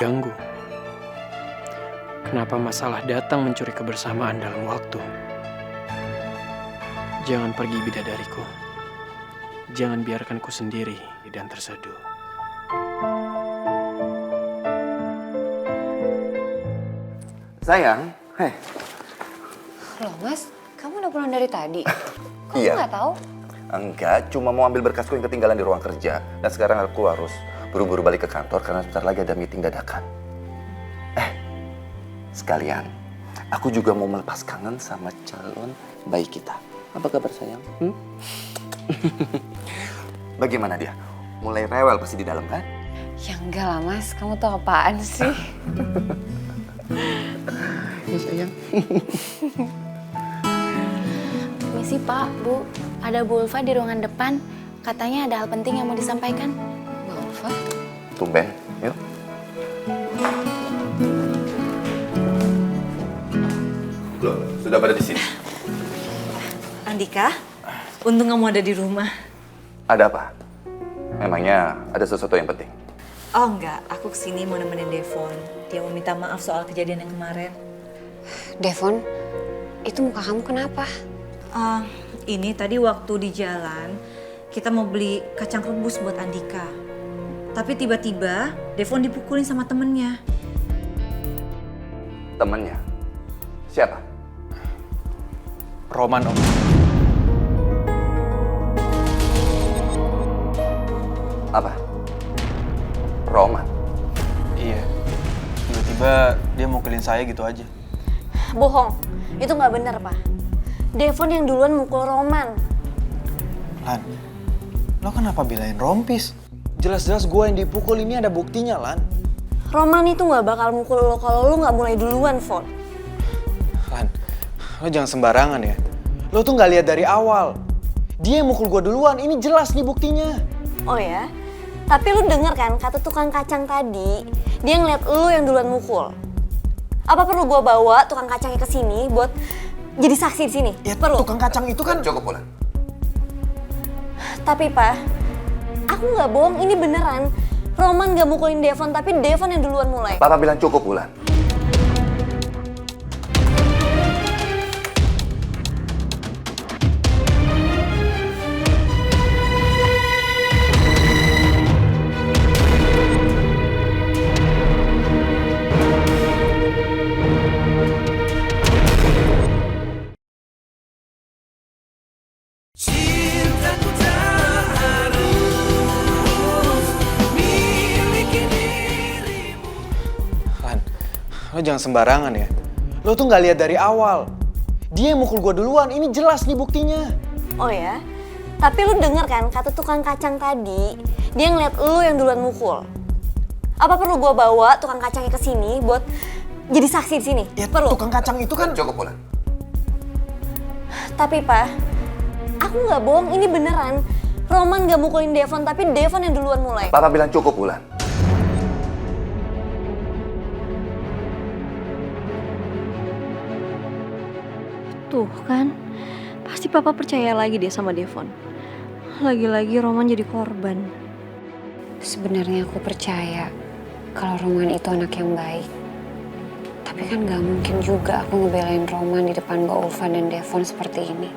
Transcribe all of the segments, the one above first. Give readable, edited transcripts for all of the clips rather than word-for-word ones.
diganggu? Kenapa masalah datang mencuri kebersamaan dalam waktu? Jangan pergi bidadariku. Jangan biarkan ku sendiri dan terseduh. Sayang, Loh mas, kamu udah pulang dari tadi? Kok Iya. nggak tahu? Enggak, cuma mau ambil berkasku yang ketinggalan di ruang kerja. Dan sekarang aku harus buru-buru balik ke kantor karena sebentar lagi ada meeting dadakan. Sekalian, aku juga mau melepas kangen sama calon bayi kita. Apa kabar sayang? Bagaimana dia? Mulai rewel pasti di dalam kan? Ya enggak lah mas, kamu tuh apaan sih? Ya sayang. Misi Pak, Bu, ada Bu Ulfa di ruangan depan. Katanya ada hal penting yang mau disampaikan. Mbak Ulfa? Tumben, yuk. Loh, sudah pada di sini. Andika, untung kamu ada di rumah. Ada apa? Memangnya ada sesuatu yang penting? Oh enggak, aku kesini mau nemenin Devon. Dia mau minta maaf soal kejadian yang kemarin. Devon, itu muka kamu kenapa? Ini tadi waktu di jalan, kita mau beli kacang rebus buat Andika. Tapi tiba-tiba Devon dipukulin sama temennya. Temennya? Siapa? Roman, Om. Apa? Roman? Iya, tiba-tiba dia mukulin saya gitu aja. Bohong, itu nggak benar Pak. Devon yang duluan mukul Roman. Lan, lo kenapa belain Rompis? Jelas-jelas gue yang dipukul, ini ada buktinya, Lan. Roman itu nggak bakal mukul lo kalau lo nggak mulai duluan, Von. Lan, lo jangan sembarangan ya. Lo tuh nggak lihat dari awal. Dia yang mukul gue duluan, ini jelas nih buktinya. Oh ya? Tapi lu denger kan kata tukang kacang tadi, dia ngeliat lu yang duluan mukul. Apa perlu gua bawa tukang kacangnya ke sini buat jadi saksi di sini? Ya Perlu. tukang kacang itu kan... Cukup, Bulan. Tapi Pak, aku nggak bohong, ini beneran. Roman nggak mukulin Devon, tapi Devon yang duluan mulai. Papa bilang cukup, Bulan. Lan, lo jangan sembarangan ya. Lo tuh nggak lihat dari awal. Dia yang mukul gue duluan, ini jelas nih buktinya. Oh ya? Tapi lu denger kan kata tukang kacang tadi, dia ngeliat lu yang duluan mukul. Apa perlu gua bawa tukang kacangnya ke sini buat jadi saksi di sini? Ya Perlu. tukang kacang itu kan... Cukup, Bulan. Tapi Pak, aku nggak bohong, ini beneran. Roman nggak mukulin Devon, tapi Devon yang duluan mulai. Papa bilang cukup, Bulan. Tuh kan, pasti papa percaya lagi deh sama Devon. Lagi-lagi Roman jadi korban. Sebenarnya aku percaya kalau Roman itu anak yang baik. Tapi kan gak mungkin juga aku ngebelain Roman di depan Mbak Ulfa dan Devon seperti ini.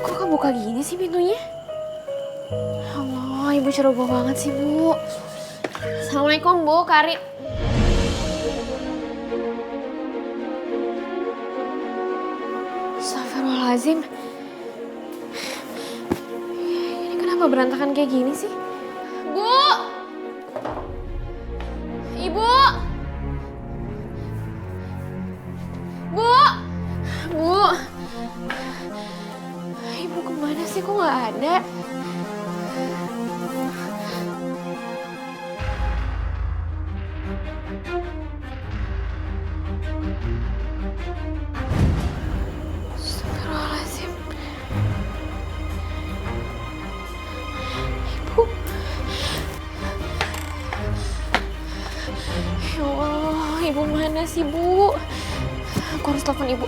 Kok kebuka gini sih pintunya? Allah, ibu ceroboh banget sih, Bu. Assalamualaikum, Bu, Kari. Astagfirullahaladzim. Ini kenapa berantakan kayak gini sih? Bu! Ibu! Bu! Bu! Ibu kemana sih? Kok nggak ada? Astagfirullahaladzim. Ibu. Ya Allah, ibu mana sih, Bu? Aku harus telepon ibu.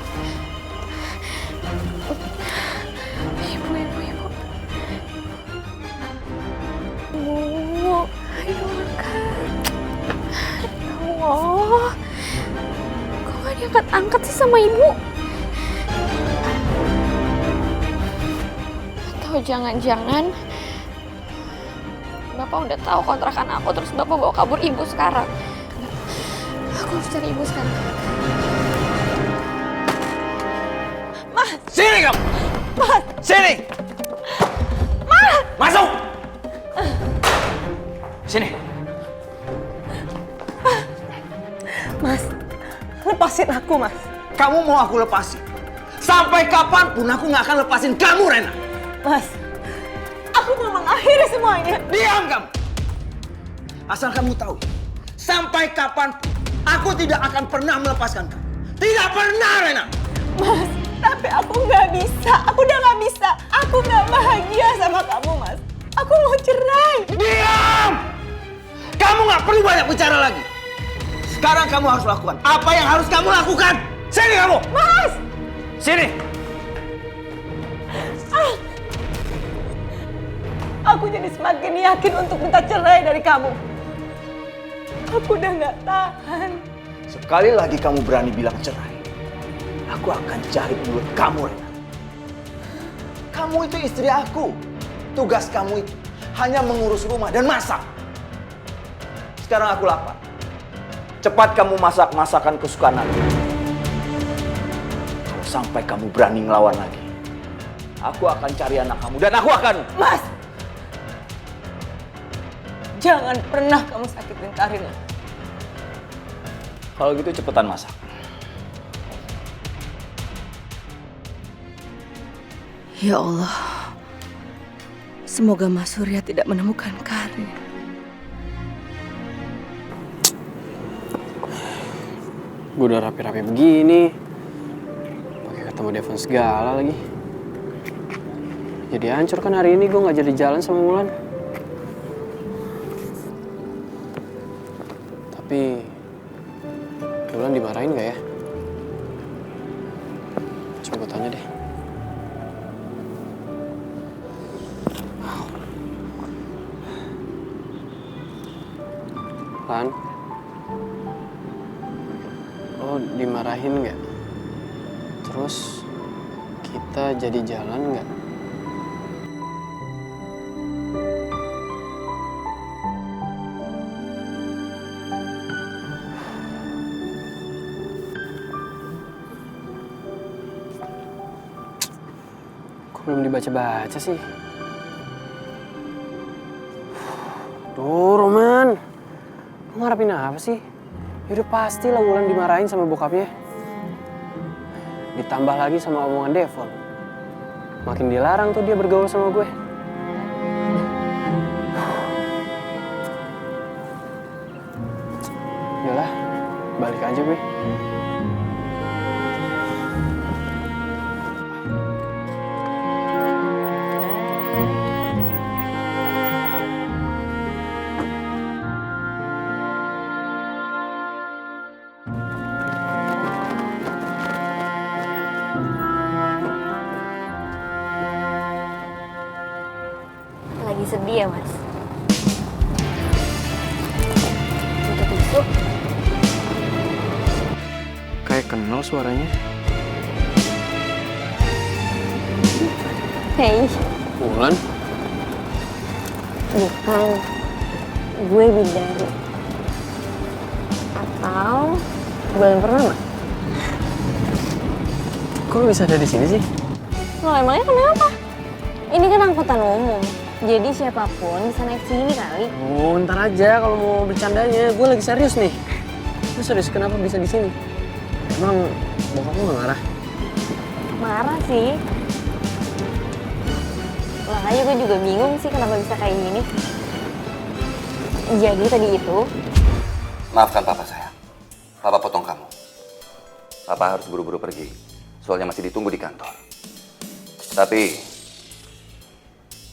Ayo angkat. Ya Allah. Kok gak diangkat-angkat sih sama ibu? Atau jangan-jangan Bapak udah tahu kontrakan aku, terus Bapak bawa kabur ibu sekarang. Aku harus cari ibu sekarang. Sini kamu! Mas! Sini! Mas! Masuk! Sini. Mas, lepasin aku, Mas. Kamu mau aku lepasin? Sampai kapanpun aku nggak akan lepasin kamu, Rena. Mas, aku mau mengakhiri semuanya. Diam kamu! Asal kamu tahu, sampai kapanpun aku tidak akan pernah melepaskan kamu. Tidak pernah, Rena! Mas, tapi aku nggak bisa. Aku udah nggak bisa. Aku nggak bahagia sama kamu, Mas. Aku mau cerai. Diam! Kamu nggak perlu banyak bicara lagi. Sekarang kamu harus lakukan apa yang harus kamu lakukan. Sini kamu! Mas! Sini! Aku jadi semakin yakin untuk minta cerai dari kamu. Aku udah nggak tahan. Sekali lagi kamu berani bilang cerai, aku akan cari mulut kamu, Rena. Kamu itu istri aku. Tugas kamu itu hanya mengurus rumah dan masak. Sekarang aku lapar. Cepat kamu masak masakan kesukaan aku. Kalau sampai kamu berani ngelawan lagi, aku akan cari anak kamu dan aku akan... Mas! Jangan pernah kamu sakitin Karina. Kalau gitu cepetan masak. Ya Allah, semoga Mas Surya tidak menemukan Karin. Gue udah rapi-rapi begini, pakai ketemu Devon segala lagi. Jadi hancur kan hari ini gue nggak jadi jalan sama Wulan. Tapi Wulan dimarahin nggak ya? Coba gue tanya deh. Lan, lo dimarahin nggak? Terus kita jadi jalan nggak? Kok belum dibaca-baca sih? Duh, Roman. Lo ngarepin apa sih? Yaudah pasti lah Wulan dimarahin sama bokapnya. Ditambah lagi sama omongan Devon. Makin dilarang tuh dia bergaul sama gue. Udahlah, balik aja gue. Lagi sedih ya, Mas? Butuh tisu? Kayak kenal suaranya. Hei, Wulan? bukan. Gue bidadari. Atau bulan purnama? Kok lo bisa ada di sini sih? Lo emangnya kenapa? Ini kan angkutan umum. Jadi siapapun bisa naik sini kali. Oh, ntar aja kalau mau bercandanya. Gue lagi serius nih. Lu serius kenapa bisa di sini? Emang bokap lu nggak marah? Marah sih. Makanya gue juga bingung sih kenapa bisa kayak gini. Jadi tadi itu... Maafkan papa saya. Papa potong kamu. Papa harus buru-buru pergi. Soalnya masih ditunggu di kantor. Tapi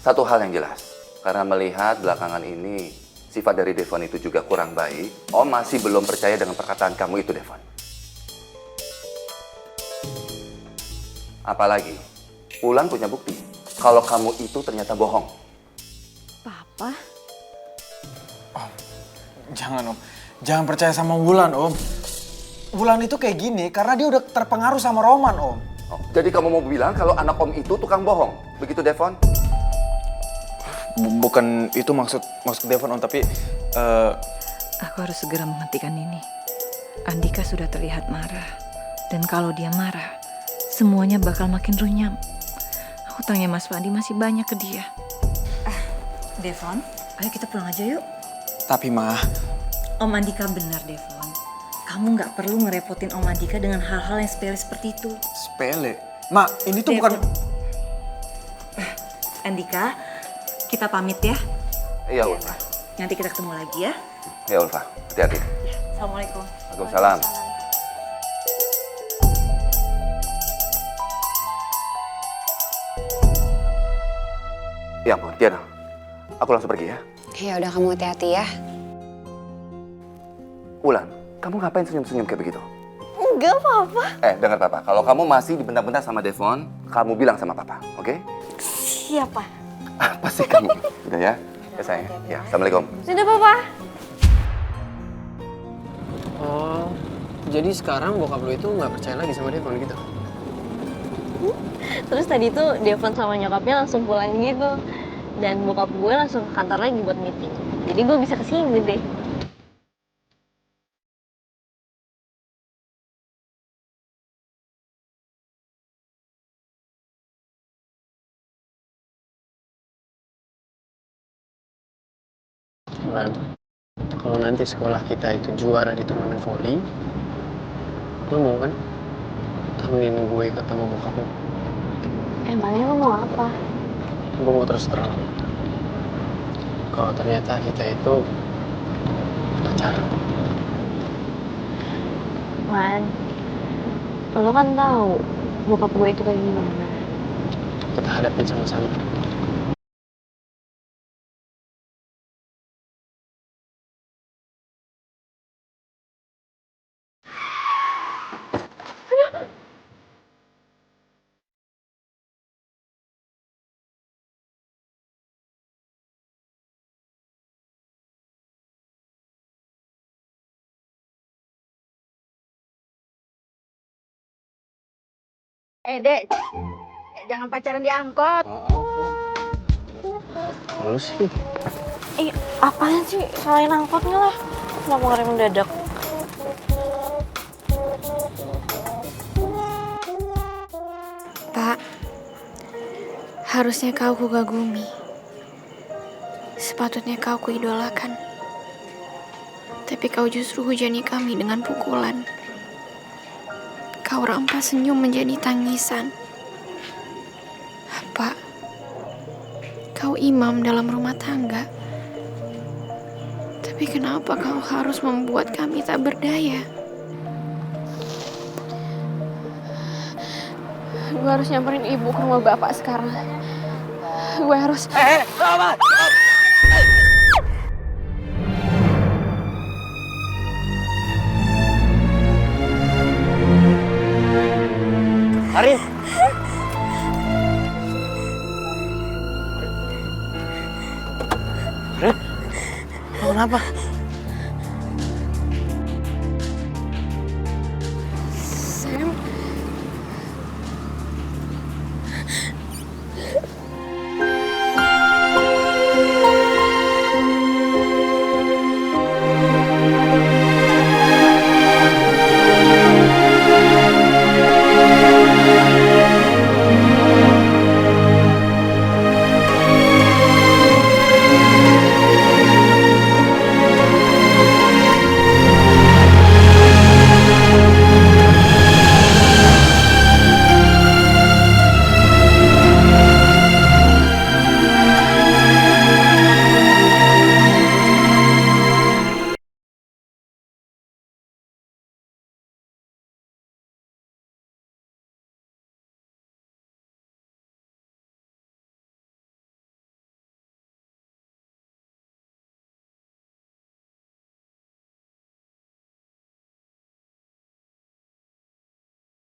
satu hal yang jelas. Karena melihat belakangan ini sifat dari Devon itu juga kurang baik. Om masih belum percaya dengan perkataan kamu itu, Devon. Apalagi, Wulan punya bukti kalau kamu itu ternyata bohong. Papa? Om, Jangan Om, jangan percaya sama Wulan Om. Wulan itu kayak gini karena dia udah terpengaruh sama Roman Om. Oh, jadi kamu mau bilang kalau anak Om itu tukang bohong? Begitu Devon? Bukan itu maksud Devon Om, tapi Aku harus segera menghentikan ini. Andika sudah terlihat marah. Dan kalau dia marah, semuanya bakal makin runyam. Hutangnya Mas Fandi masih banyak ke dia. Devon, ayo kita pulang aja yuk. tapi Ma, Om Andika benar, Devon. Kamu nggak perlu ngerepotin Om Andika dengan hal-hal yang sepele seperti itu. sepele. Ma, ini tuh bukan... Andika, kita pamit ya. Iya, Ulfa. Nanti kita ketemu lagi ya. Iya, Ulfa. Hati-hati. Assalamualaikum. Waalaikumsalam. Ya ampun, Tiana. Aku langsung pergi ya. Ya udah, kamu hati-hati ya. Ulan, kamu ngapain senyum-senyum kayak begitu? Enggak apa-apa. Dengar Papa. Kalau kamu masih dibentak-bentak sama Devon, kamu bilang sama Papa, oke? Siapa? Apa sih kamu? Udah ya? Ya sayang. Ya, Assalamualaikum. Sudah Papa. Oh, jadi sekarang bokap lu itu nggak percaya lagi sama Devon gitu? Terus tadi tuh Devon sama nyokapnya langsung pulang gitu. Dan bokap gue langsung ke kantor lagi buat meeting. Jadi gue bisa kesini deh. Lan, kalau nanti sekolah kita itu juara di turnamen volley, lo mau kan temenin gue ketemu bokap lo? Emangnya lo mau apa? Gue mau terus terang. Kalau ternyata kita itu pacaran. Man, lo kan tahu bokap gue itu kayak gimana. Kita hadapin sama-sama. Dek, jangan pacaran di angkot. Lu sih. Apaan sih? Salahin angkotnya lah. Kenapa ngerem mendadak? Pak, harusnya kau kugagumi. Sepatutnya kau kuidolakan. Tapi kau justru hujani kami dengan pukulan. Kau rampas senyum menjadi tangisan. Pak, kau imam dalam rumah tangga. Tapi kenapa kau harus membuat kami tak berdaya? Gue harus nyamperin ibu ke rumah bapak sekarang. Gue harus... Roman! Arin! Arin? Lo kenapa?